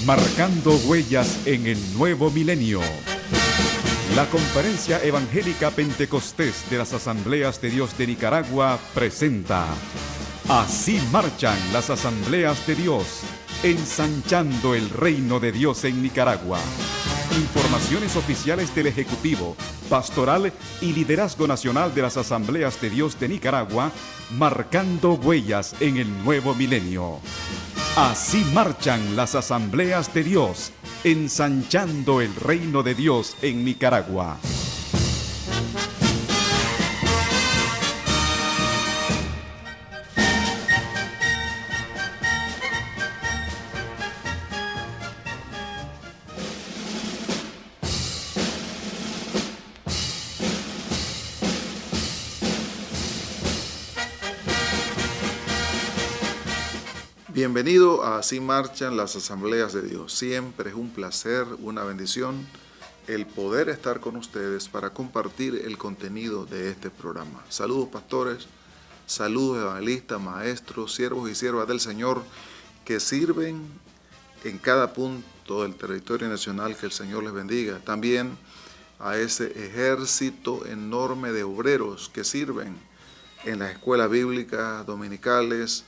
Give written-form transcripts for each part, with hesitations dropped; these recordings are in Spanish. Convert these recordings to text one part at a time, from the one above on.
Marcando huellas en el nuevo milenio. La Conferencia Evangélica Pentecostés de las Asambleas de Dios de Nicaragua presenta Así marchan las Asambleas de Dios, ensanchando el reino de Dios en Nicaragua. Informaciones oficiales del Ejecutivo, Pastoral y Liderazgo Nacional de las Asambleas de Dios de Nicaragua, marcando huellas en el nuevo milenio. Así marchan las Asambleas de Dios, ensanchando el reino de Dios en Nicaragua. Bienvenido a Así marchan las Asambleas de Dios. Siempre es un placer, una bendición, el poder estar con ustedes para compartir el contenido de este programa. Saludos pastores, saludos evangelistas, maestros, siervos y siervas del Señor que sirven en cada punto del territorio nacional. Que el Señor les bendiga. También a ese ejército enorme de obreros que sirven en las escuelas bíblicas dominicales,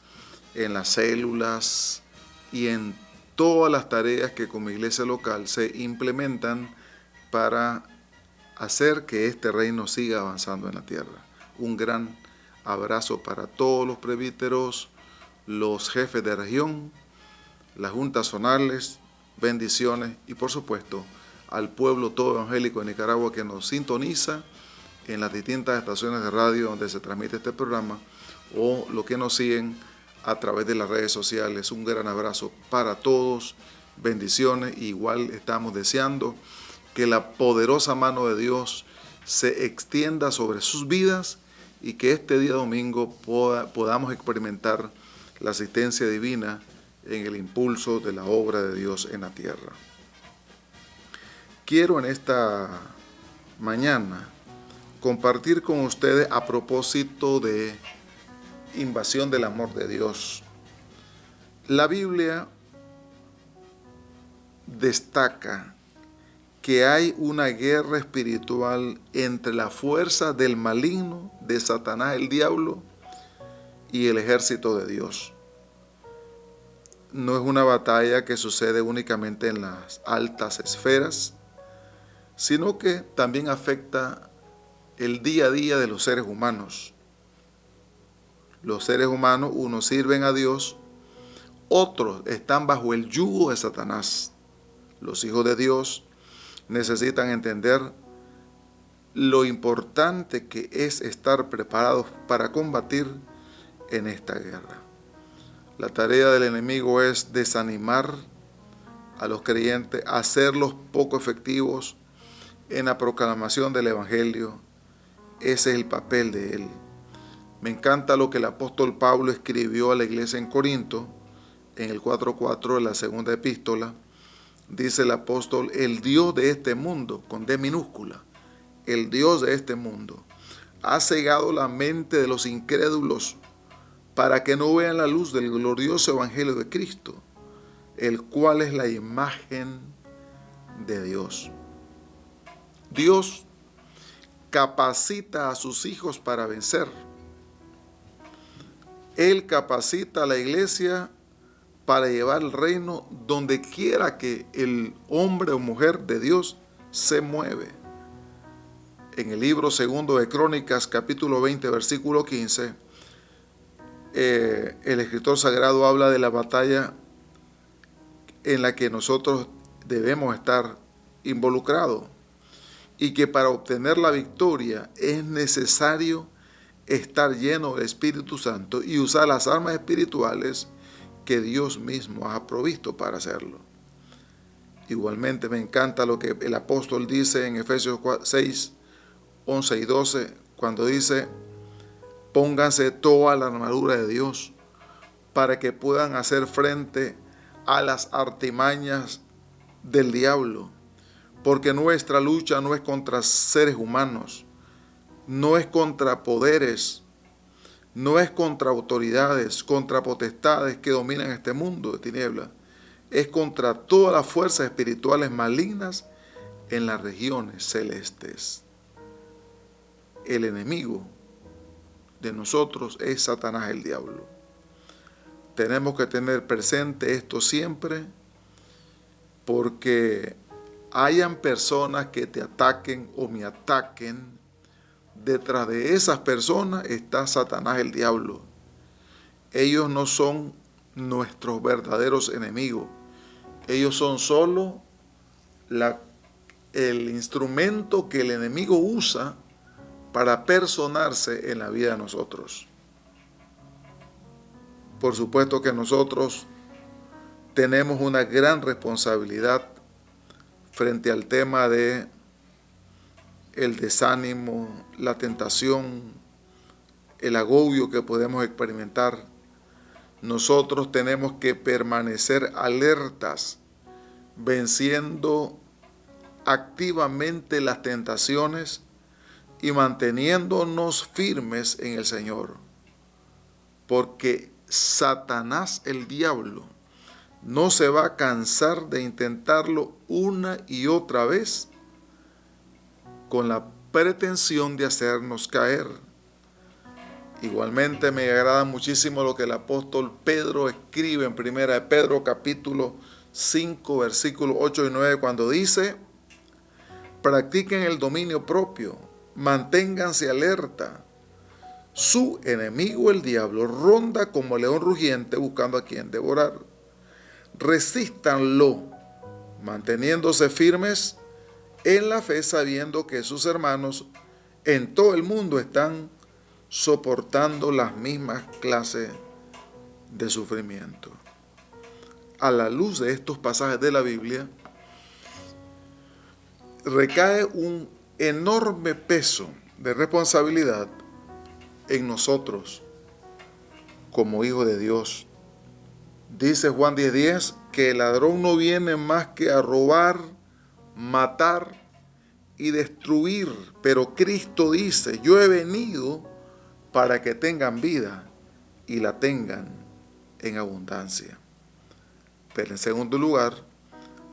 en las células y en todas las tareas que como iglesia local se implementan para hacer que este reino siga avanzando en la tierra. Un gran abrazo para todos los presbíteros, los jefes de región, las juntas zonales, bendiciones y por supuesto al pueblo todo evangélico de Nicaragua que nos sintoniza en las distintas estaciones de radio donde se transmite este programa o lo que nos siguen a través de las redes sociales. Un gran abrazo para todos, bendiciones. Igual estamos deseando que la poderosa mano de Dios se extienda sobre sus vidas y que este día domingo podamos experimentar la asistencia divina en el impulso de la obra de Dios en la tierra. Quiero en esta mañana compartir con ustedes a propósito de invasión del amor de Dios. La Biblia destaca que hay una guerra espiritual entre la fuerza del maligno, de Satanás el diablo, y el ejército de Dios. No es una batalla que sucede únicamente en las altas esferas, sino que también afecta el día a día de los seres humanos. Los seres humanos, unos sirven a Dios, otros están bajo el yugo de Satanás. Los hijos de Dios necesitan entender lo importante que es estar preparados para combatir en esta guerra. La tarea del enemigo es desanimar a los creyentes, hacerlos poco efectivos en la proclamación del Evangelio. Ese es el papel de él. Me encanta lo que el apóstol Pablo escribió a la iglesia en Corinto, en el 4:4 de la segunda epístola. Dice el apóstol: el Dios de este mundo, con D minúscula, el Dios de este mundo, ha cegado la mente de los incrédulos para que no vean la luz del glorioso evangelio de Cristo, el cual es la imagen de Dios. Dios capacita a sus hijos para vencer. Él capacita a la iglesia para llevar el reino donde quiera que el hombre o mujer de Dios se mueve. En el libro segundo de Crónicas, capítulo 20, versículo 15, el escritor sagrado habla de la batalla en la que nosotros debemos estar involucrados y que para obtener la victoria es necesario estar lleno del Espíritu Santo y usar las armas espirituales que Dios mismo ha provisto para hacerlo. Igualmente me encanta lo que el apóstol dice en Efesios 6, 11 y 12, cuando dice: pónganse toda la armadura de Dios para que puedan hacer frente a las artimañas del diablo, porque nuestra lucha no es contra seres humanos, no es contra poderes, no es contra autoridades, contra potestades que dominan este mundo de tinieblas. es contra todas las fuerzas espirituales malignas en las regiones celestes. El enemigo de nosotros es Satanás, el diablo. Tenemos que tener presente esto siempre, porque hayan personas que te ataquen o me ataquen, detrás de esas personas está Satanás, el diablo. Ellos no son nuestros verdaderos enemigos. Ellos son solo el instrumento que el enemigo usa para personarse en la vida de nosotros. Por supuesto que nosotros tenemos una gran responsabilidad frente al tema de el desánimo, la tentación, el agobio que podemos experimentar. Nosotros tenemos que permanecer alertas, venciendo activamente las tentaciones y manteniéndonos firmes en el Señor. Porque Satanás, el diablo, no se va a cansar de intentarlo una y otra vez con la pretensión de hacernos caer. Igualmente me agrada muchísimo lo que el apóstol Pedro escribe en 1 de Pedro capítulo 5 versículos 8 y 9 cuando dice: practiquen el dominio propio, manténganse alerta. Su enemigo el diablo ronda como león rugiente buscando a quien devorar. Resístanlo, manteniéndose firmes en la fe, sabiendo que sus hermanos en todo el mundo están soportando las mismas clases de sufrimiento. A la luz de estos pasajes de la Biblia, recae un enorme peso de responsabilidad en nosotros como hijos de Dios. Dice Juan 10:10 que el ladrón no viene más que a robar, matar y destruir, pero Cristo dice: yo he venido para que tengan vida y la tengan en abundancia. Pero en segundo lugar,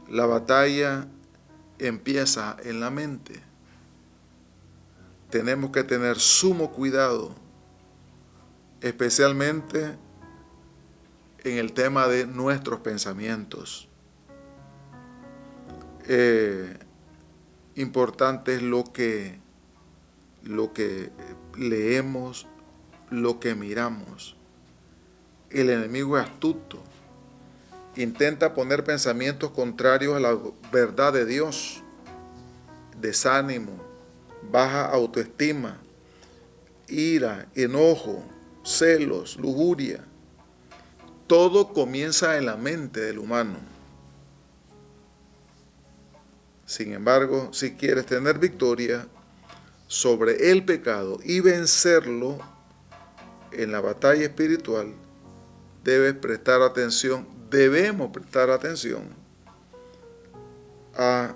la batalla empieza en la mente. Tenemos que tener sumo cuidado, especialmente en el tema de nuestros pensamientos. Importante es lo que leemos, lo que miramos. El enemigo es astuto. Intenta poner pensamientos contrarios a la verdad de Dios. Desánimo, baja autoestima, ira, enojo, celos, lujuria. Todo comienza en la mente del humano. Sin embargo, si quieres tener victoria sobre el pecado y vencerlo en la batalla espiritual, debemos prestar atención a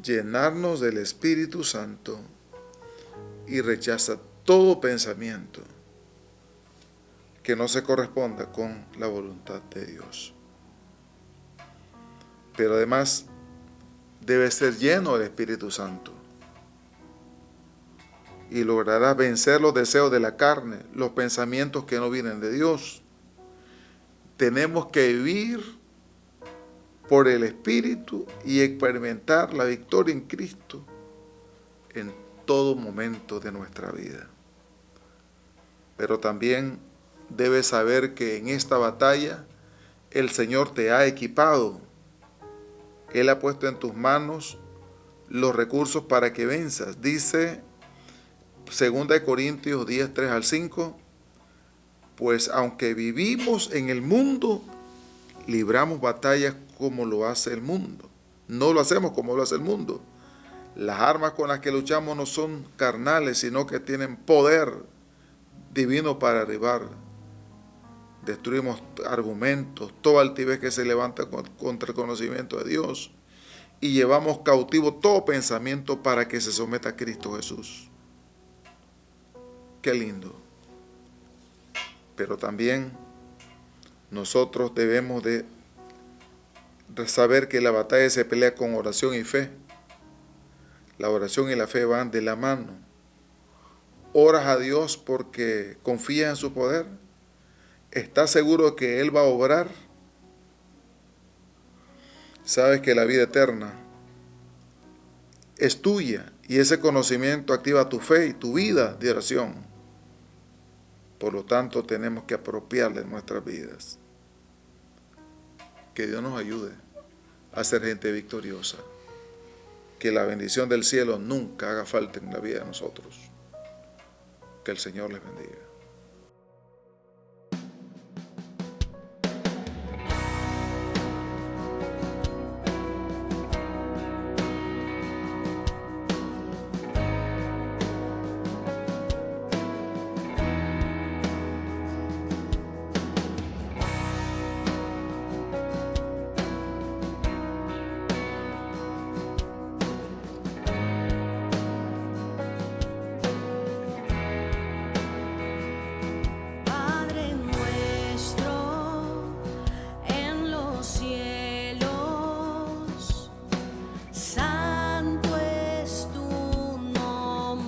llenarnos del Espíritu Santo y rechaza todo pensamiento que no se corresponda con la voluntad de Dios. Pero además debe ser lleno del Espíritu Santo y logrará vencer los deseos de la carne, los pensamientos que no vienen de Dios. Tenemos que vivir por el Espíritu y experimentar la victoria en Cristo en todo momento de nuestra vida. Pero también debes saber que en esta batalla el Señor te ha equipado. Él ha puesto en tus manos los recursos para que venzas. Dice 2 Corintios 10, 3 al 5, pues aunque vivimos en el mundo, libramos batallas como lo hace el mundo. No lo hacemos como lo hace el mundo. Las armas con las que luchamos no son carnales, sino que tienen poder divino para derribar. Destruimos argumentos, toda altivez que se levanta contra el conocimiento de Dios, y llevamos cautivo todo pensamiento para que se someta a Cristo Jesús. Qué lindo. Pero también nosotros debemos de saber que la batalla se pelea con oración y fe. La oración y la fe van de la mano. Oras a Dios porque confías en su poder. ¿Estás seguro que Él va a obrar? Sabes que la vida eterna es tuya y ese conocimiento activa tu fe y tu vida de oración. Por lo tanto, tenemos que apropiarle nuestras vidas. Que Dios nos ayude a ser gente victoriosa. Que la bendición del cielo nunca haga falta en la vida de nosotros. Que el Señor les bendiga. Santo es tu nombre.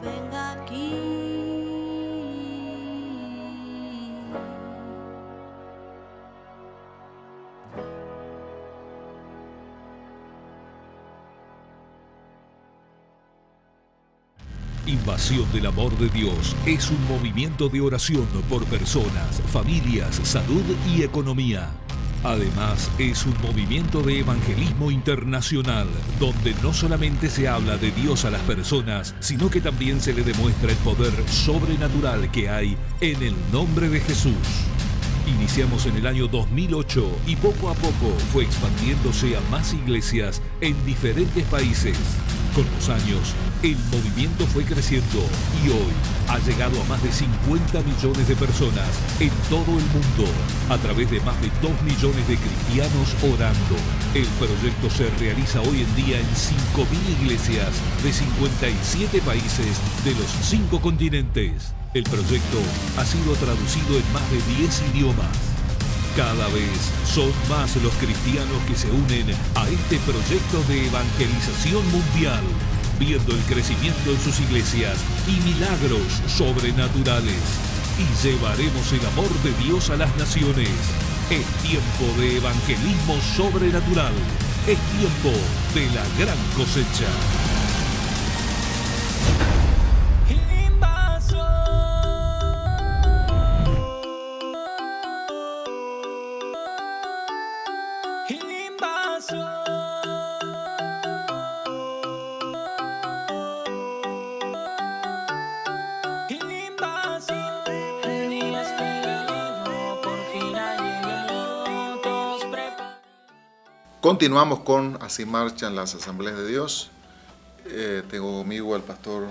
venga aquí. Invasión del Amor de Dios es un movimiento de oración por personas, familias, salud y economía. Además, es un movimiento de evangelismo internacional, donde no solamente se habla de Dios a las personas, sino que también se le demuestra el poder sobrenatural que hay en el nombre de Jesús. Iniciamos en el año 2008 y poco a poco fue expandiéndose a más iglesias en diferentes países. Con los años, el movimiento fue creciendo y hoy ha llegado a más de 50 millones de personas en todo el mundo, a través de más de 2 millones de cristianos orando. El proyecto se realiza hoy en día en 5.000 iglesias de 57 países de los 5 continentes. El proyecto ha sido traducido en más de 10 idiomas. Cada vez son más los cristianos que se unen a este proyecto de evangelización mundial, viendo el crecimiento en sus iglesias y milagros sobrenaturales. Y llevaremos el amor de Dios a las naciones. Es tiempo de evangelismo sobrenatural. Es tiempo de la gran cosecha. Continuamos con Así marchan las Asambleas de Dios. Tengo conmigo al pastor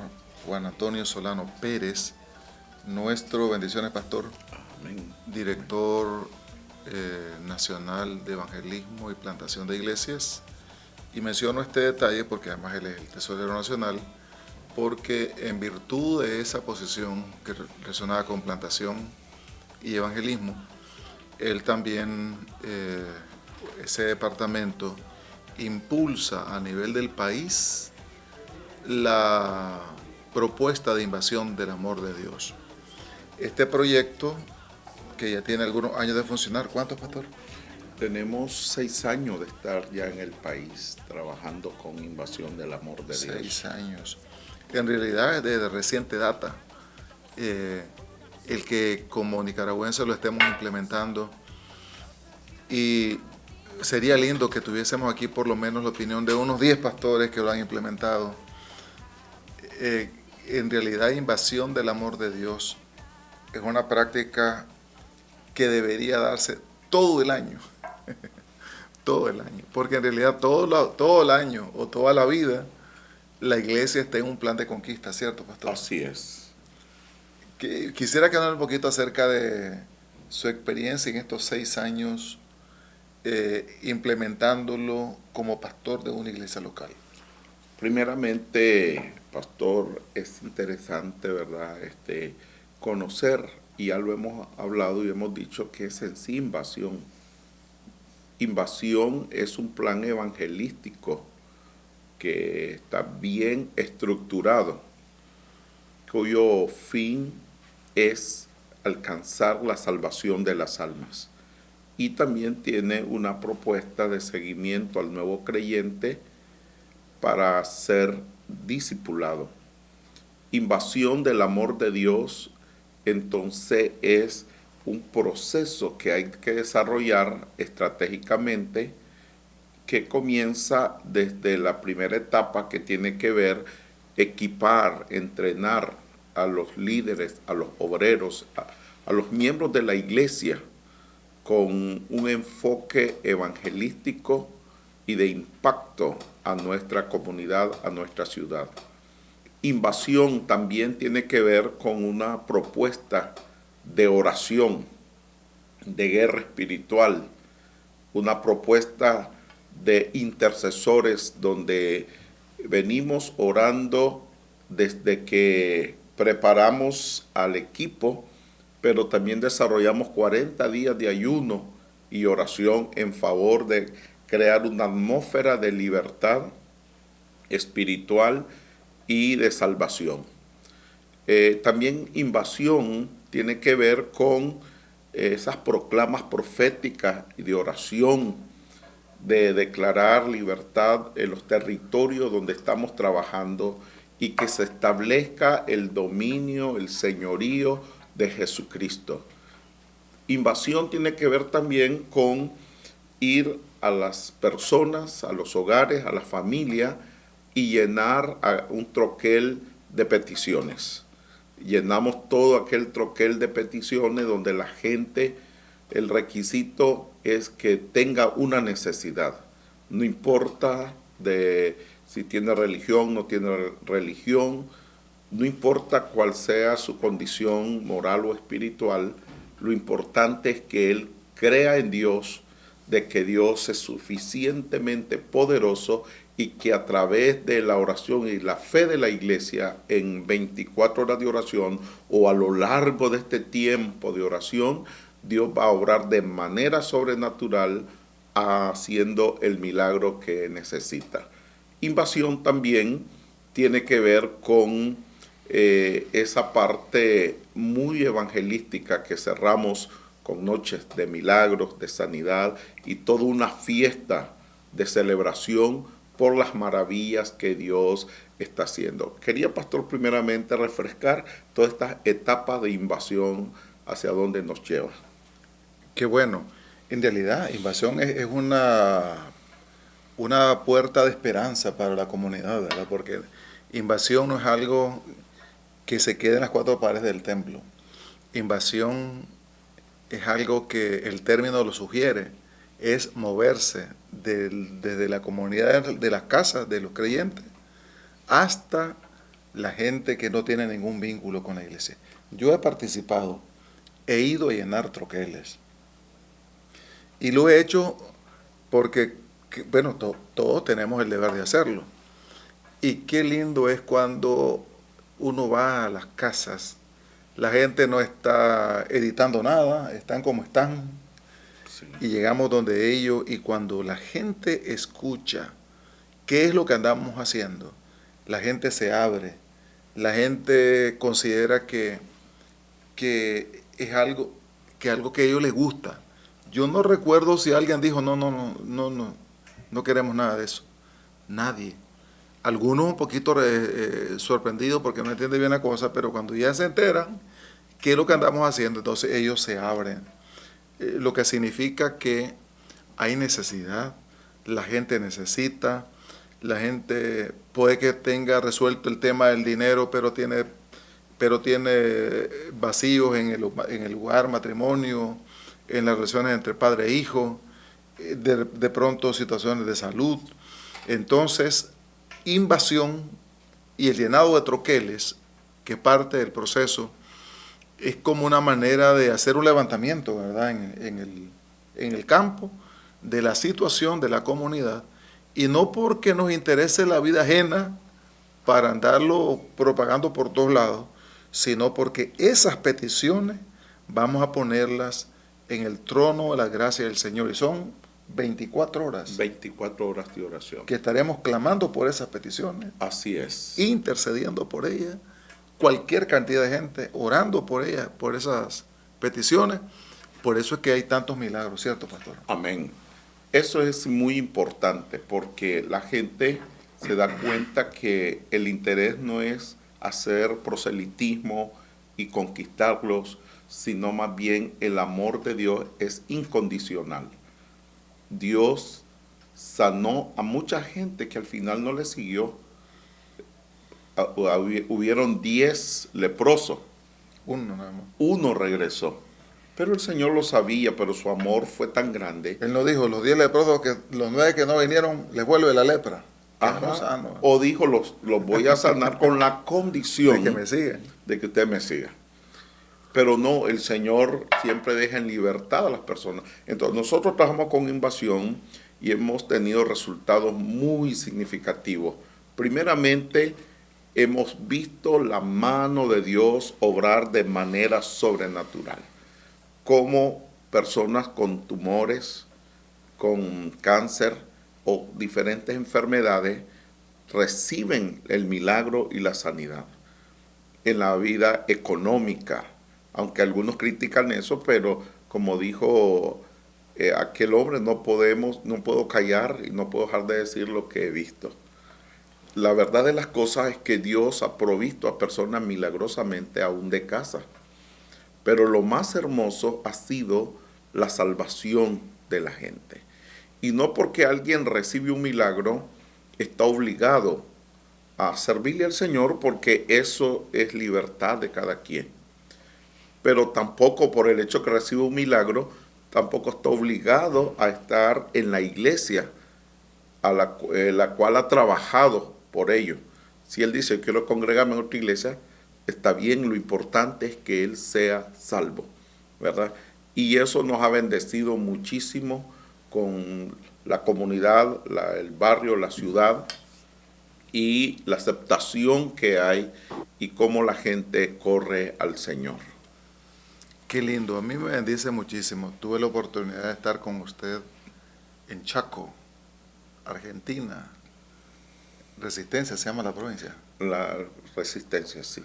Juan Antonio Solano Pérez, nuestro, bendiciones pastor, amén, director nacional de evangelismo y plantación de iglesias. Y menciono este detalle porque además él es el tesorero nacional, porque en virtud de esa posición que relacionada con plantación y evangelismo, él también, ese departamento, impulsa a nivel del país la propuesta de invasión del amor de Dios. Este proyecto, que ya tiene algunos años de funcionar, ¿cuántos, pastor? Tenemos 6 años de estar ya en el país trabajando con invasión del amor de Dios. 6 años. En realidad es de reciente data. El que como nicaragüenses lo estemos implementando, y sería lindo que tuviésemos aquí por lo menos la opinión de unos 10 pastores que lo han implementado. En realidad, invasión del amor de Dios es una práctica que debería darse todo el año. Todo el año. Porque en realidad todo el año o toda la vida la iglesia está en un plan de conquista, ¿cierto, pastor? Así es. Quisiera que hablara un poquito acerca de su experiencia en estos 6 años implementándolo como pastor de una iglesia local. Primeramente, pastor, es interesante, ¿verdad? Conocer, y ya lo hemos hablado y hemos dicho que es en sí invasión. Invasión es un plan evangelístico que está bien estructurado, cuyo fin es alcanzar la salvación de las almas. Y también tiene una propuesta de seguimiento al nuevo creyente para ser discipulado. Invasión del amor de Dios, entonces, es un proceso que hay que desarrollar estratégicamente, que comienza desde la primera etapa, que tiene que ver equipar, entrenar a los líderes, a los obreros, a los miembros de la iglesia, con un enfoque evangelístico y de impacto a nuestra comunidad, a nuestra ciudad. Invasión también tiene que ver con una propuesta de oración, de guerra espiritual, una propuesta de intercesores donde venimos orando desde que preparamos al equipo, pero también desarrollamos 40 días de ayuno y oración en favor de crear una atmósfera de libertad espiritual y de salvación. También invasión tiene que ver con esas proclamas proféticas y de oración, de declarar libertad en los territorios donde estamos trabajando y que se establezca el dominio, el señorío de Jesucristo. Invasión tiene que ver también con ir a las personas, a los hogares, a la familia y llenar un troquel de peticiones. Llenamos todo aquel troquel de peticiones donde la gente, el requisito es que tenga una necesidad. No importa de si tiene religión, no tiene religión, no importa cuál sea su condición moral o espiritual, lo importante es que él crea en Dios, de que Dios es suficientemente poderoso y que a través de la oración y la fe de la iglesia en 24 horas de oración o a lo largo de este tiempo de oración, Dios va a obrar de manera sobrenatural haciendo el milagro que necesita. Invasión también tiene que ver con esa parte muy evangelística que cerramos con noches de milagros, de sanidad y toda una fiesta de celebración por las maravillas que Dios está haciendo. Quería, pastor, primeramente refrescar todas estas etapas de invasión hacia dónde nos lleva. Qué bueno. En realidad, invasión es una puerta de esperanza para la comunidad, ¿verdad? Porque invasión no es algo que se quede en las cuatro paredes del templo. Invasión es algo que el término lo sugiere, es moverse desde la comunidad de las casas de los creyentes hasta la gente que no tiene ningún vínculo con la iglesia. Yo he participado, he ido a llenar troqueles y lo he hecho porque, bueno, todos tenemos el deber de hacerlo. Y qué lindo es cuando uno va a las casas, la gente no está editando nada, están como están, sí. Y llegamos donde ellos, y cuando la gente escucha qué es lo que andamos haciendo, la gente se abre, la gente considera que es algo que a ellos les gusta. Yo no recuerdo si alguien dijo, no queremos nada de eso. Nadie. Algunos un poquito sorprendidos porque no entienden bien la cosa, pero cuando ya se enteran qué es lo que andamos haciendo, entonces ellos se abren. Lo que significa que hay necesidad, la gente necesita, la gente puede que tenga resuelto el tema del dinero, pero tiene vacíos en el lugar, matrimonio, en las relaciones entre padre e hijo, de pronto situaciones de salud. Entonces, invasión y el llenado de troqueles, que es parte del proceso, es como una manera de hacer un levantamiento, ¿verdad?, en el campo de la situación de la comunidad, y no porque nos interese la vida ajena para andarlo propagando por todos lados, sino porque esas peticiones vamos a ponerlas en el trono de la gracia del Señor, y son 24 horas. 24 horas de oración. Que estaremos clamando por esas peticiones. Así es. Intercediendo por ellas. Cualquier cantidad de gente orando por ellas, por esas peticiones. Por eso es que hay tantos milagros, ¿cierto, pastor? Amén. Eso es muy importante porque la gente se da cuenta que el interés no es hacer proselitismo y conquistarlos, sino más bien el amor de Dios es incondicional. Dios sanó a mucha gente que al final no le siguió. Hubieron 10 leprosos. Uno nada más. Uno regresó. Pero el Señor lo sabía, pero su amor fue tan grande. Él no dijo, los 10 leprosos, que los 9 que no vinieron, les vuelve la lepra. Ajá. O dijo, los voy a sanar con la condición de que me sigan. De que usted me siga. Pero no, el Señor siempre deja en libertad a las personas. Entonces nosotros trabajamos con invasión y hemos tenido resultados muy significativos. Primeramente, hemos visto la mano de Dios obrar de manera sobrenatural. Como personas con tumores, con cáncer o diferentes enfermedades reciben el milagro y la sanidad. en la vida económica, aunque algunos critican eso, pero como dijo aquel hombre, no puedo callar y no puedo dejar de decir lo que he visto. La verdad de las cosas es que Dios ha provisto a personas milagrosamente aún de casa. Pero lo más hermoso ha sido la salvación de la gente. Y no porque alguien recibe un milagro, está obligado a servirle al Señor, porque eso es libertad de cada quien. Pero tampoco por el hecho que recibe un milagro, tampoco está obligado a estar en la iglesia a la cual ha trabajado por ello. Si él dice, quiero congregarme en otra iglesia, está bien, lo importante es que él sea salvo, ¿verdad? Y eso nos ha bendecido muchísimo con la comunidad, el barrio, la ciudad, y la aceptación que hay y cómo la gente corre al Señor. Qué lindo, a mí me bendice muchísimo. Tuve la oportunidad de estar con usted en Chaco, Argentina. Resistencia se llama la provincia. La Resistencia, sí.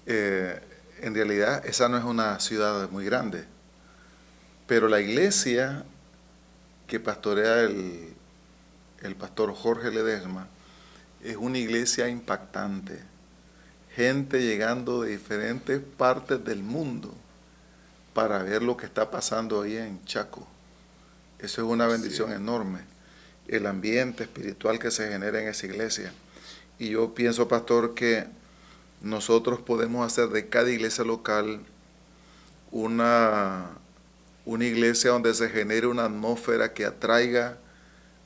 En realidad esa no es una ciudad muy grande, pero la iglesia que pastorea el pastor Jorge Ledesma es una iglesia impactante. Gente llegando de diferentes partes del mundo para ver lo que está pasando ahí en Chaco. Eso es una bendición enorme. El ambiente espiritual que se genera en esa iglesia. Y yo pienso, pastor, que nosotros podemos hacer de cada iglesia local una iglesia donde se genere una atmósfera que atraiga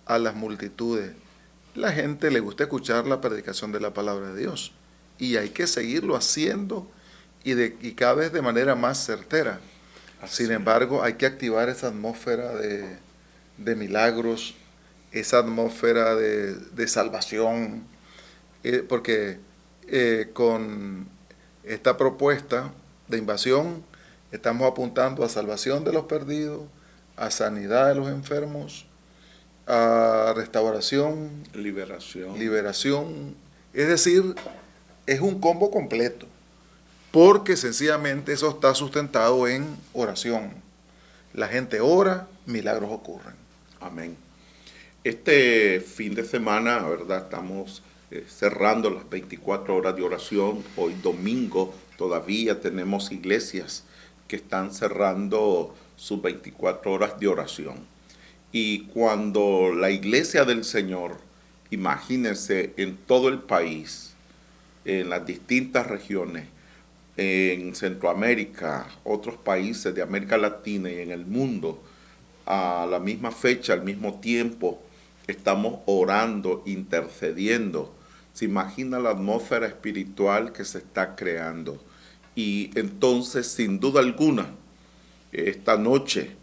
a las multitudes. La gente le gusta escuchar la predicación de la palabra de Dios y hay que seguirlo haciendo y cada vez de manera más certera. Sin embargo, hay que activar esa atmósfera de milagros, esa atmósfera de salvación, porque con esta propuesta de invasión estamos apuntando a salvación de los perdidos, a sanidad de los enfermos, a restauración, liberación. Es decir, es un combo completo, porque sencillamente eso está sustentado en oración. La gente ora, milagros ocurren. Amén. Este fin de semana, ¿verdad? Estamos cerrando las 24 horas de oración. Hoy domingo todavía tenemos iglesias que están cerrando sus 24 horas de oración. Y cuando la iglesia del Señor, imagínense, en todo el país, en las distintas regiones, en Centroamérica, otros países de América Latina y en el mundo, a la misma fecha, al mismo tiempo, estamos orando, intercediendo. Se imagina la atmósfera espiritual que se está creando. Y entonces, sin duda alguna, esta noche,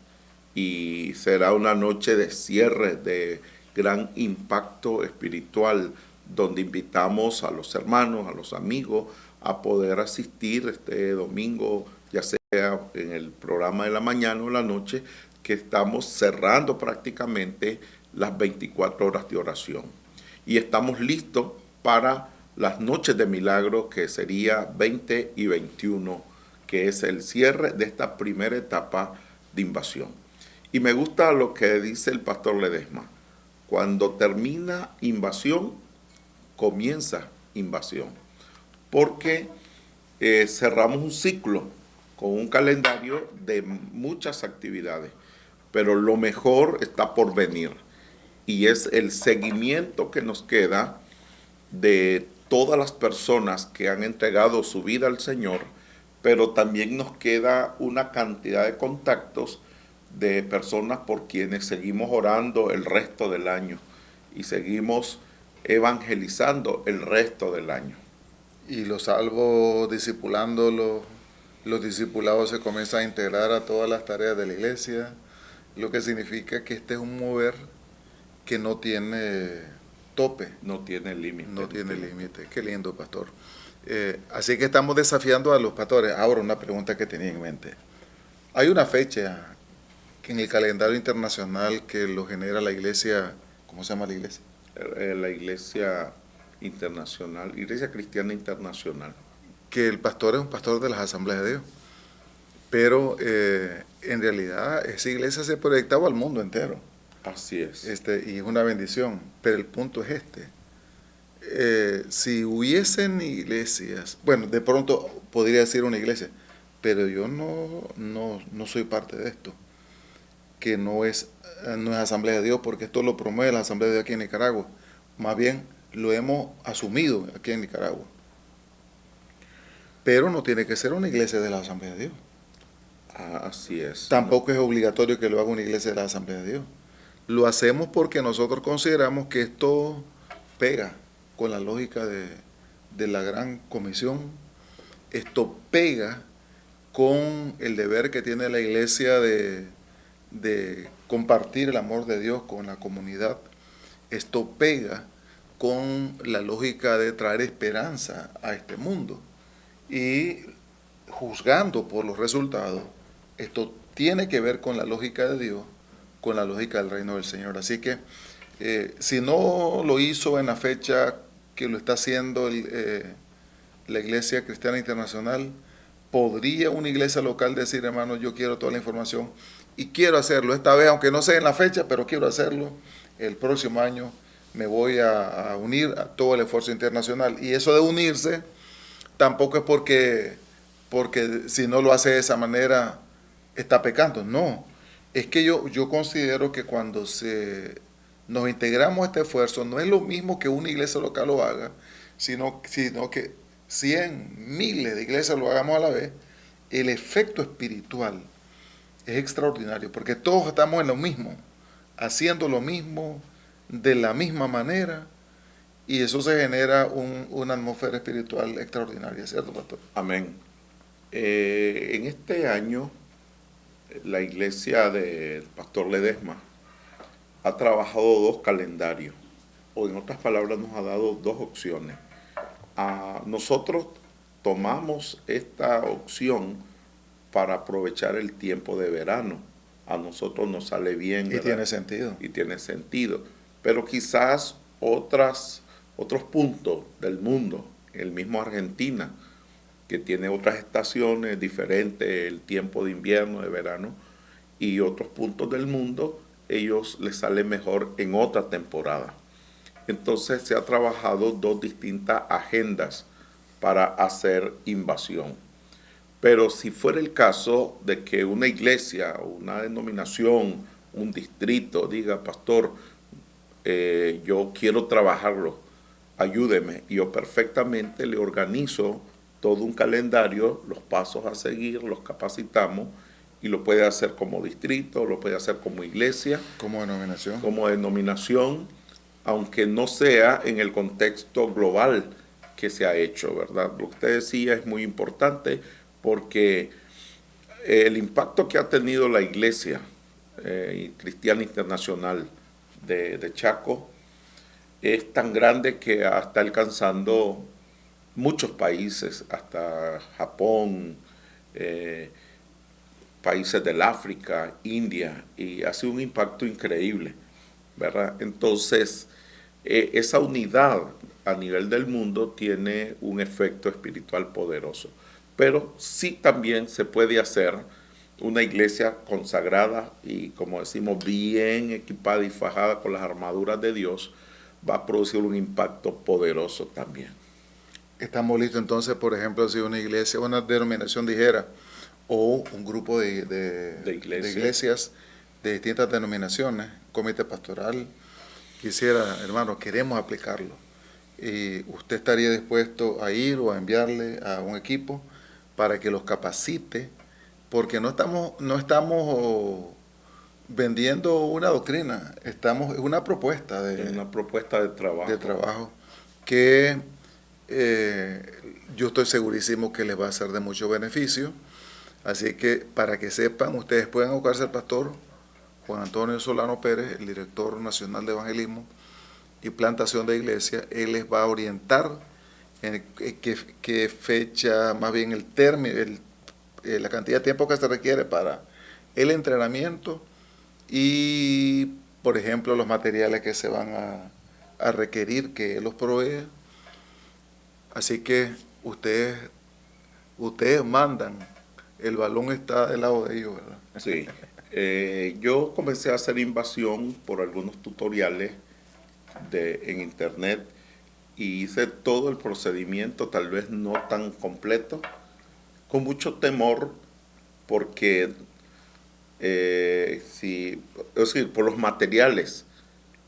y será una noche de cierre, de gran impacto espiritual, donde invitamos a los hermanos, a los amigos, a poder asistir este domingo, ya sea en el programa de la mañana o la noche, que estamos cerrando prácticamente las 24 horas de oración. Y estamos listos para las noches de milagro, que sería 20 y 21, que es el cierre de esta primera etapa de invasión. Y me gusta lo que dice el pastor Ledesma. Cuando termina invasión, comienza invasión. Porque cerramos un ciclo con un calendario de muchas actividades, pero lo mejor está por venir. Y es el seguimiento que nos queda de todas las personas que han entregado su vida al Señor, pero también nos queda una cantidad de contactos de personas por quienes seguimos orando el resto del año y seguimos evangelizando el resto del año. Y los salvos discipulando, los discipulados se comienzan a integrar a todas las tareas de la iglesia, lo que significa que este es un mover que no tiene tope. No tiene límite. No tiene límite. Qué lindo, pastor. Así que estamos desafiando a los pastores. Ahora, una pregunta que tenía en mente. Hay una fecha que en el calendario internacional que lo genera la iglesia. ¿Cómo se llama la iglesia? La iglesia internacional, Iglesia Cristiana Internacional. que el pastor es un pastor de las Asambleas de Dios. Pero en realidad esa iglesia se proyectaba al mundo entero. Así es. Y es una bendición. Pero el punto es si hubiesen iglesias, bueno, de pronto podría decir una iglesia, pero yo no soy parte de esto, que no es Asamblea de Dios, porque esto lo promueve la Asamblea de Dios aquí en Nicaragua. Más bien lo hemos asumido aquí en Nicaragua. Pero no tiene que ser una iglesia de la Asamblea de Dios. Así es. Tampoco es obligatorio que lo haga una iglesia de la Asamblea de Dios. Lo hacemos porque nosotros consideramos que esto pega con la lógica de la gran comisión. Esto pega con el deber que tiene la iglesia de compartir el amor de Dios con la comunidad. Esto pega con la lógica de traer esperanza a este mundo. Y juzgando por los resultados, esto tiene que ver con la lógica de Dios, con la lógica del reino del Señor. Así que si no lo hizo en la fecha que lo está haciendo la Iglesia Cristiana Internacional, ¿podría una iglesia local decir, hermano, yo quiero toda la información y quiero hacerlo esta vez, aunque no sea en la fecha, pero quiero hacerlo? El próximo año me voy a unir a todo el esfuerzo internacional. Y eso de unirse tampoco es porque si no lo hace de esa manera está pecando. No, es que yo considero que cuando nos integramos a este esfuerzo, no es lo mismo que una iglesia local lo haga, sino que 100, miles de iglesias lo hagamos a la vez. El efecto espiritual es extraordinario, porque todos estamos en lo mismo, haciendo lo mismo, de la misma manera, y eso se genera una atmósfera espiritual extraordinaria, ¿cierto, pastor? Amén. En este año, la iglesia del pastor Ledesma ha trabajado 2 calendarios, o en otras palabras nos ha dado 2 opciones. Nosotros tomamos esta opción para aprovechar el tiempo de verano. A nosotros nos sale bien, ¿verdad? Y tiene sentido. Y tiene sentido. Pero quizás otros puntos del mundo, el mismo Argentina, que tiene otras estaciones diferentes, el tiempo de invierno, de verano, y otros puntos del mundo, ellos les sale mejor en otra temporada. Entonces se ha trabajado 2 distintas agendas para hacer invasión. Pero si fuera el caso de que una iglesia, una denominación, un distrito diga, pastor, yo quiero trabajarlo, ayúdeme, yo perfectamente le organizo todo un calendario, los pasos a seguir, los capacitamos, y lo puede hacer como distrito, lo puede hacer como iglesia. Como denominación. Como denominación, aunque no sea en el contexto global que se ha hecho, ¿verdad? Lo que usted decía es muy importante, porque el impacto que ha tenido la Iglesia Cristiana Internacional de Chaco es tan grande que está alcanzando muchos países, hasta Japón, países del África, India, y ha sido un impacto increíble, ¿verdad? Entonces, esa unidad a nivel del mundo tiene un efecto espiritual poderoso. Pero sí también se puede hacer una iglesia consagrada y, como decimos, bien equipada y fajada con las armaduras de Dios, va a producir un impacto poderoso también. Estamos listos entonces, por ejemplo, si una iglesia, una denominación dijera, o un grupo de iglesias de distintas denominaciones, comité pastoral, quisiera, hermano, queremos aplicarlo. Y usted estaría dispuesto a ir o a enviarle a un equipo para que los capacite, porque no estamos vendiendo una doctrina, es una propuesta de trabajo que yo estoy segurísimo que les va a ser de mucho beneficio. Así que, para que sepan, ustedes pueden abocarse al pastor Juan Antonio Solano Pérez, el director nacional de evangelismo y plantación de iglesia. Él les va a orientar en qué fecha, más bien el término, la cantidad de tiempo que se requiere para el entrenamiento y, por ejemplo, los materiales que se van a requerir que él los provea. Así que ustedes ustedes mandan, el balón está del lado de ellos, ¿verdad? Sí. Yo comencé a hacer invasión por algunos tutoriales en internet y hice todo el procedimiento, tal vez no tan completo, con mucho temor porque es decir, por los materiales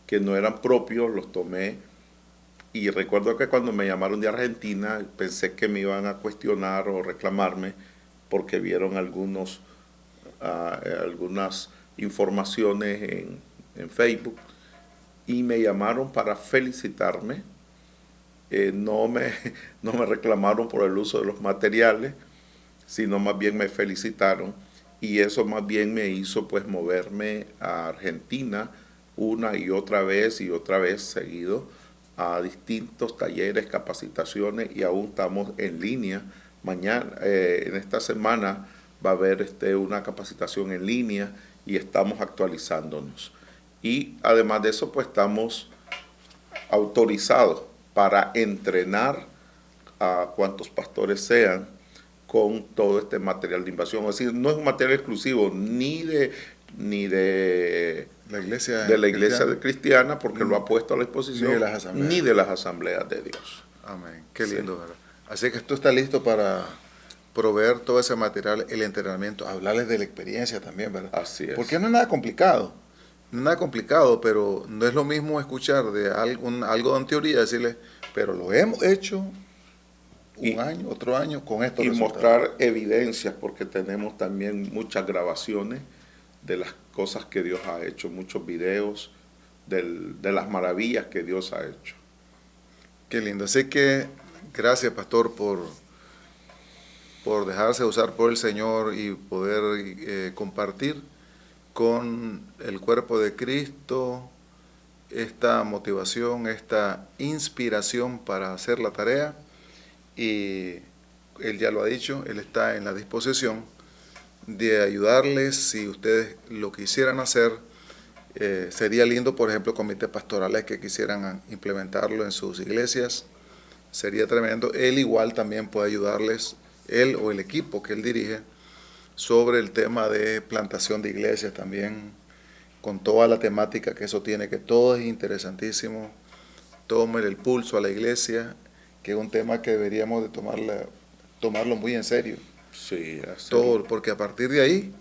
que no eran propios los tomé. Y recuerdo que cuando me llamaron de Argentina pensé que me iban a cuestionar o reclamarme porque vieron algunas informaciones en Facebook y me llamaron para felicitarme. No me reclamaron por el uso de los materiales, sino más bien me felicitaron, y eso más bien me hizo pues moverme a Argentina una y otra vez seguido a distintos talleres, capacitaciones, y aún estamos en línea. Mañana, en esta semana, va a haber una capacitación en línea y estamos actualizándonos. Y además de eso, pues estamos autorizados para entrenar a cuantos pastores sean con todo este material de invasión. Es decir, no es un material exclusivo ni de la iglesia cristiana, porque lo ha puesto a la disposición, ni de las asambleas de Dios. Amén. Qué lindo, ¿verdad? Así que tú estás listo para proveer todo ese material, el entrenamiento, hablarles de la experiencia también, ¿verdad? Así es. Porque no es nada complicado. No es nada complicado, pero no es lo mismo escuchar de algo en teoría, decirles, pero lo hemos hecho un año, otro año, con estos resultados. Mostrar evidencias, porque tenemos también muchas grabaciones de las cosas que Dios ha hecho, muchos videos de las maravillas que Dios ha hecho. Qué lindo. Así que gracias, pastor, por dejarse usar por el Señor y poder compartir con el cuerpo de Cristo esta motivación, esta inspiración para hacer la tarea. Y Él ya lo ha dicho, Él está en la disposición de ayudarles si ustedes lo quisieran hacer. Sería lindo, por ejemplo, comités pastorales que quisieran implementarlo en sus iglesias. Sería tremendo. Él igual también puede ayudarles, él o el equipo que él dirige, sobre el tema de plantación de iglesias también, con toda la temática que eso tiene, que todo es interesantísimo. Tomen el pulso a la iglesia, que es un tema que deberíamos de tomarlo muy en serio. Sí, todo, porque a partir de ahí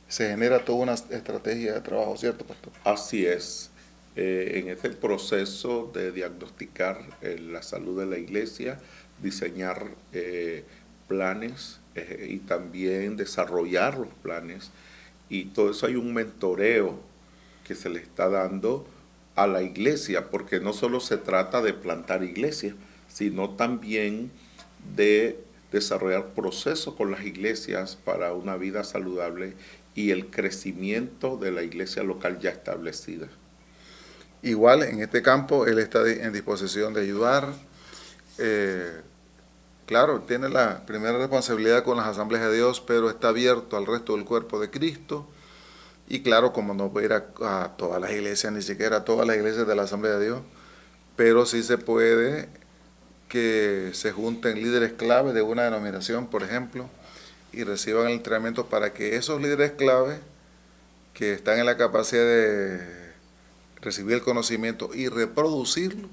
se genera toda una estrategia de trabajo, ¿cierto, pastor? Así es. En este proceso de diagnosticar la salud de la iglesia, diseñar planes y también desarrollar los planes, y todo eso hay un mentoreo que se le está dando a la iglesia, porque no solo se trata de plantar iglesias, sino también de desarrollar procesos con las iglesias para una vida saludable y el crecimiento de la iglesia local ya establecida. Igual en este campo él está en disposición de ayudar. Claro, tiene la primera responsabilidad con las asambleas de Dios, pero está abierto al resto del cuerpo de Cristo. Y claro, como no puede ir a todas las iglesias, ni siquiera a todas las iglesias de la Asamblea de Dios, pero sí se puede que se junten líderes clave de una denominación, por ejemplo, y reciban el entrenamiento para que esos líderes clave que están en la capacidad de recibir el conocimiento y reproducirlo,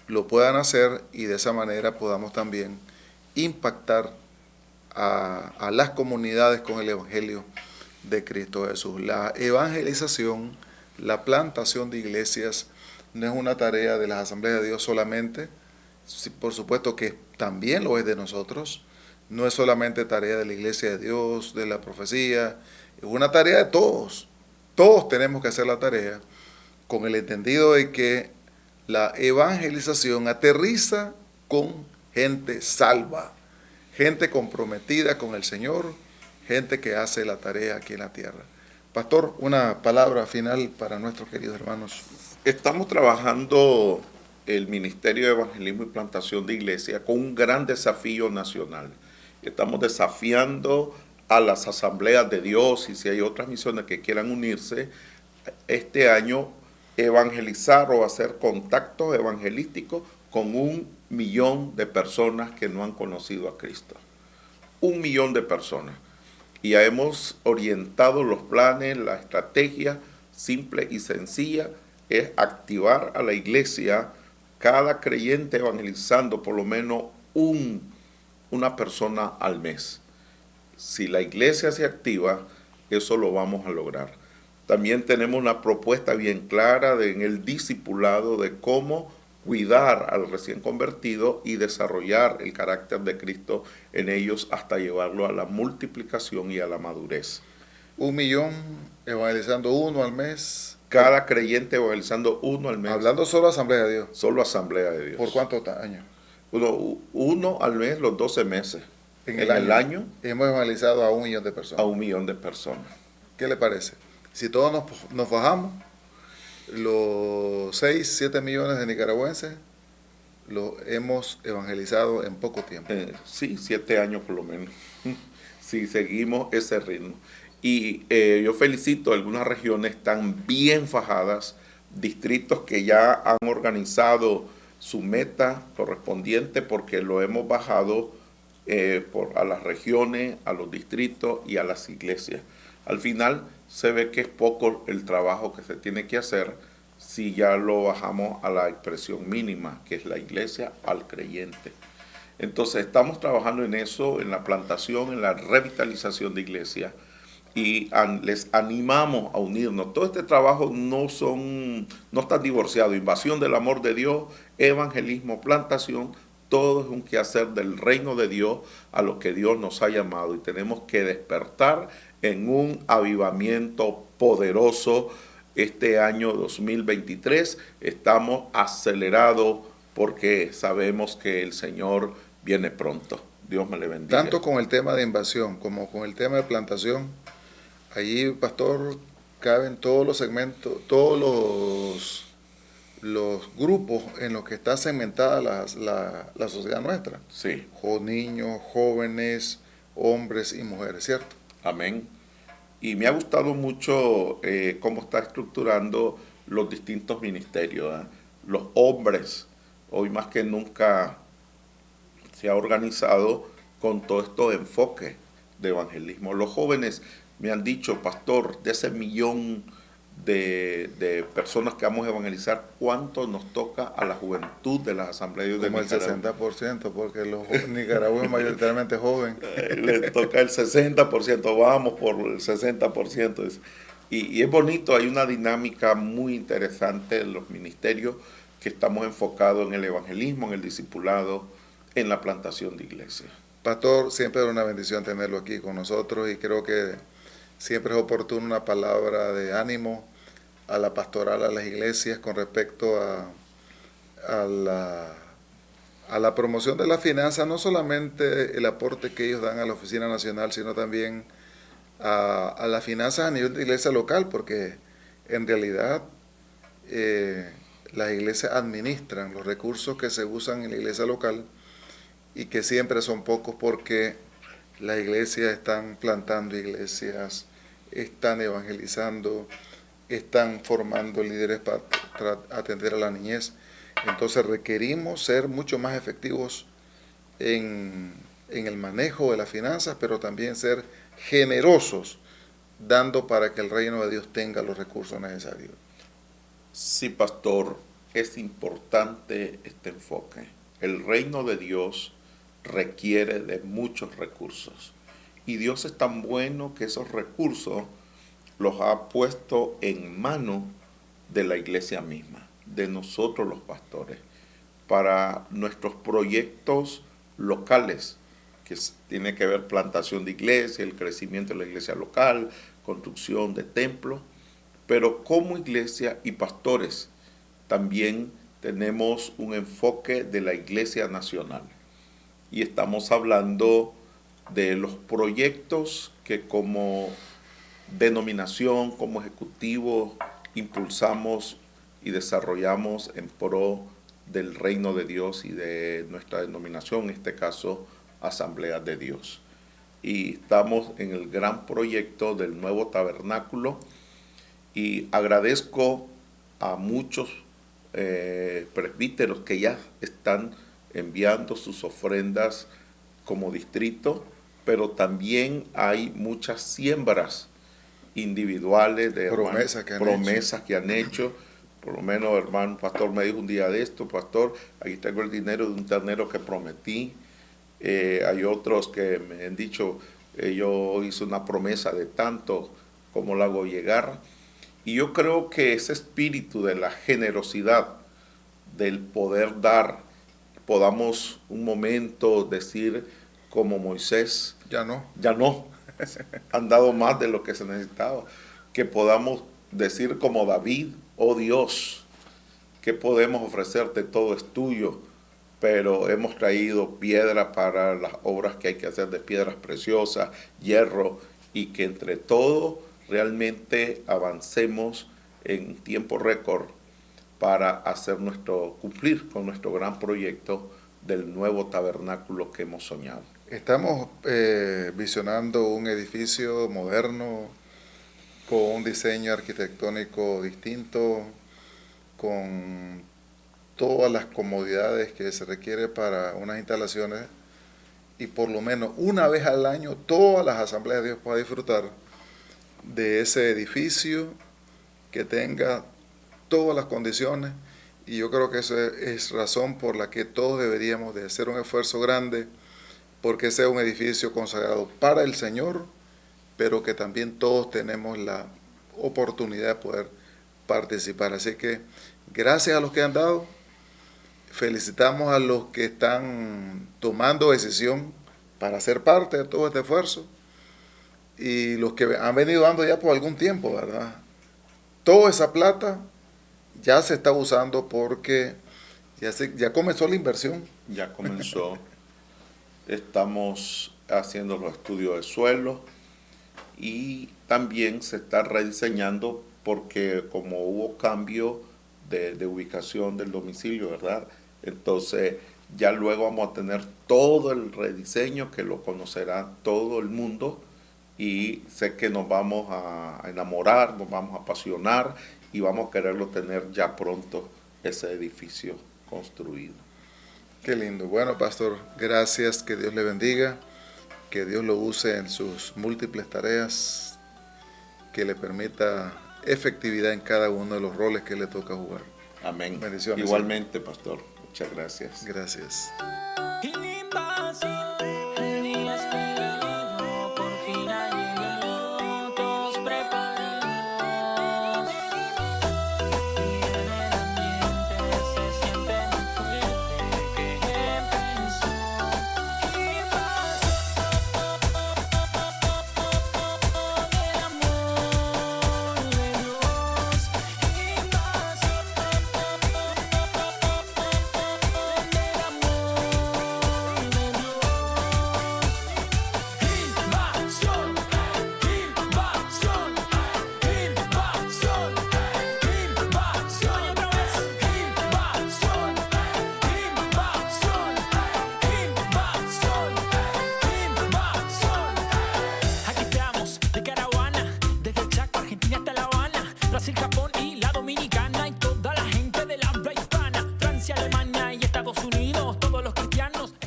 lo puedan hacer, y de esa manera podamos también impactar a las comunidades con el Evangelio de Cristo Jesús. La evangelización, la plantación de iglesias, no es una tarea de las asambleas de Dios solamente. Sí, por supuesto que también lo es de nosotros. No es solamente tarea de la iglesia de Dios, de la profecía, es una tarea de todos. Todos tenemos que hacer la tarea, con el entendido de que la evangelización aterriza con gente salva, gente comprometida con el Señor, gente que hace la tarea aquí en la tierra. Pastor, una palabra final para nuestros queridos hermanos. Estamos trabajando el Ministerio de Evangelismo y Plantación de Iglesia con un gran desafío nacional. Estamos desafiando a las asambleas de Dios, y si hay otras misiones que quieran unirse, este año evangelizar o hacer contactos evangelísticos con 1 millón de personas que no han conocido a Cristo. 1 millón de personas. Y ya hemos orientado los planes, la estrategia simple y sencilla es activar a la iglesia, cada creyente evangelizando por lo menos una persona al mes. Si la iglesia se activa, eso lo vamos a lograr. También tenemos una propuesta bien clara en el discipulado de cómo cuidar al recién convertido y desarrollar el carácter de Cristo en ellos hasta llevarlo a la multiplicación y a la madurez. 1 millón evangelizando uno al mes. Cada creyente evangelizando uno al mes. Hablando solo Asamblea de Dios. Solo Asamblea de Dios. ¿Por cuántos años? Uno al mes, los 12 meses. En el año hemos evangelizado a 1 millón de personas. A 1 millón de personas. ¿Qué le parece? Si todos nos bajamos, los 6, 7 millones de nicaragüenses los hemos evangelizado en poco tiempo. Sí, 7 años por lo menos. Si seguimos ese ritmo. Y yo felicito, algunas regiones están bien fajadas, distritos que ya han organizado su meta correspondiente porque lo hemos bajado a las regiones, a los distritos y a las iglesias. Al final se ve que es poco el trabajo que se tiene que hacer si ya lo bajamos a la expresión mínima, que es la iglesia al creyente. Entonces estamos trabajando en eso, en la plantación, en la revitalización de iglesias, y les animamos a unirnos. Todo este trabajo no está divorciado. Invasión del amor de Dios, evangelismo, plantación, todo es un quehacer del reino de Dios a lo que Dios nos ha llamado, y tenemos que despertar en un avivamiento poderoso. Este año 2023 estamos acelerados porque sabemos que el Señor viene pronto. Dios me le bendiga. Tanto con el tema de invasión como con el tema de plantación, allí, pastor, caben todos los segmentos, todos los grupos en los que está segmentada la sociedad nuestra. Sí. Niños, jóvenes, hombres y mujeres, ¿cierto? Amén. Y me ha gustado mucho cómo está estructurando los distintos ministerios. Los hombres, hoy más que nunca, se ha organizado con todos estos enfoques de evangelismo. Los jóvenes me han dicho, pastor, de ese 1 millón de personas que vamos a evangelizar, ¿cuánto nos toca a la juventud de las asambleas de Nicaragua? Como el 60%, porque los nicaragüenses mayoritariamente jóvenes. Le toca el 60%, vamos por el 60%. Y es bonito, hay una dinámica muy interesante en los ministerios que estamos enfocados en el evangelismo, en el discipulado, en la plantación de iglesias. Pastor, siempre es una bendición tenerlo aquí con nosotros, y creo que siempre es oportuna una palabra de ánimo a la pastoral, a las iglesias, con respecto a la promoción de la finanza, no solamente el aporte que ellos dan a la Oficina Nacional, sino también a las finanzas a nivel de iglesia local, porque en realidad las iglesias administran los recursos que se usan en la iglesia local, y que siempre son pocos porque las iglesias están plantando iglesias, están evangelizando, están formando líderes para atender a la niñez. Entonces requerimos ser mucho más efectivos en el manejo de las finanzas, pero también ser generosos, dando para que el reino de Dios tenga los recursos necesarios. Sí, pastor, es importante este enfoque. El reino de Dios requiere de muchos recursos, y Dios es tan bueno que esos recursos los ha puesto en manos de la iglesia misma, de nosotros los pastores, para nuestros proyectos locales, que tiene que ver plantación de iglesia, el crecimiento de la iglesia local, construcción de templos, pero como iglesia y pastores también tenemos un enfoque de la iglesia nacional. Y estamos hablando de los proyectos que como denominación, como ejecutivo, impulsamos y desarrollamos en pro del reino de Dios y de nuestra denominación, en este caso, Asamblea de Dios. Y estamos en el gran proyecto del nuevo tabernáculo, y agradezco a muchos presbíteros que ya están enviando sus ofrendas como distrito pero también hay muchas siembras individuales de promesas que han hecho. Por lo menos, hermano pastor me dijo un día de esto: pastor, aquí tengo el dinero de un ternero que prometí. Hay otros que me han dicho, yo hice una promesa de tanto, ¿cómo la hago llegar? Y yo creo que ese espíritu de la generosidad, del poder dar, podamos un momento decir como Moisés, ya no, han dado más de lo que se necesitaba, que podamos decir como David: oh Dios, ¿qué podemos ofrecerte? Todo es tuyo, pero hemos traído piedra para las obras que hay que hacer, de piedras preciosas, hierro, y que entre todo realmente avancemos en tiempo récord para cumplir con nuestro gran proyecto del nuevo tabernáculo que hemos soñado. Estamos visionando un edificio moderno, con un diseño arquitectónico distinto, con todas las comodidades que se requiere para unas instalaciones, y por lo menos una vez al año todas las asambleas de Dios puedan disfrutar de ese edificio que tenga todas las condiciones. Y yo creo que eso es razón por la que todos deberíamos de hacer un esfuerzo grande porque sea un edificio consagrado para el Señor, pero que también todos tenemos la oportunidad de poder participar. Así que gracias a los que han dado, felicitamos a los que están tomando decisión para ser parte de todo este esfuerzo, y los que han venido dando ya por algún tiempo, ¿verdad? Toda esa plata ya se está usando porque ya comenzó la inversión. Ya comenzó. Estamos haciendo los estudios de suelo y también se está rediseñando porque como hubo cambio de ubicación del domicilio, ¿verdad? Entonces ya luego vamos a tener todo el rediseño que lo conocerá todo el mundo, y sé que nos vamos a enamorar, nos vamos a apasionar y vamos a quererlo tener ya pronto, ese edificio construido. Qué lindo. Bueno, pastor, gracias, que Dios le bendiga, que Dios lo use en sus múltiples tareas, que le permita efectividad en cada uno de los roles que le toca jugar. Amén. Bendiciones. Igualmente, pastor. Muchas gracias. Gracias.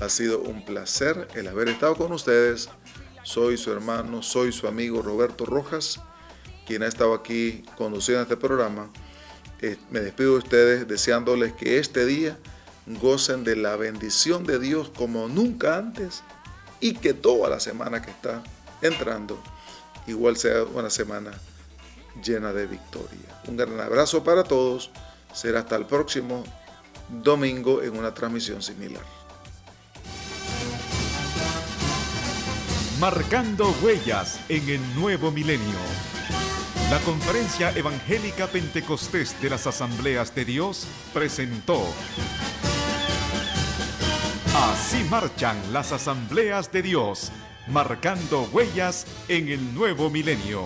Ha sido un placer el haber estado con ustedes. Soy su hermano, soy su amigo Roberto Rojas, quien ha estado aquí conduciendo este programa. Me despido de ustedes deseándoles que este día gocen de la bendición de Dios como nunca antes, y que toda la semana que está entrando igual sea una semana llena de victoria. Un gran abrazo para todos. Será hasta el próximo domingo en una transmisión similar. Marcando huellas en el nuevo milenio. La Conferencia Evangélica Pentecostés de las Asambleas de Dios presentó Así marchan las Asambleas de Dios, marcando huellas en el nuevo milenio.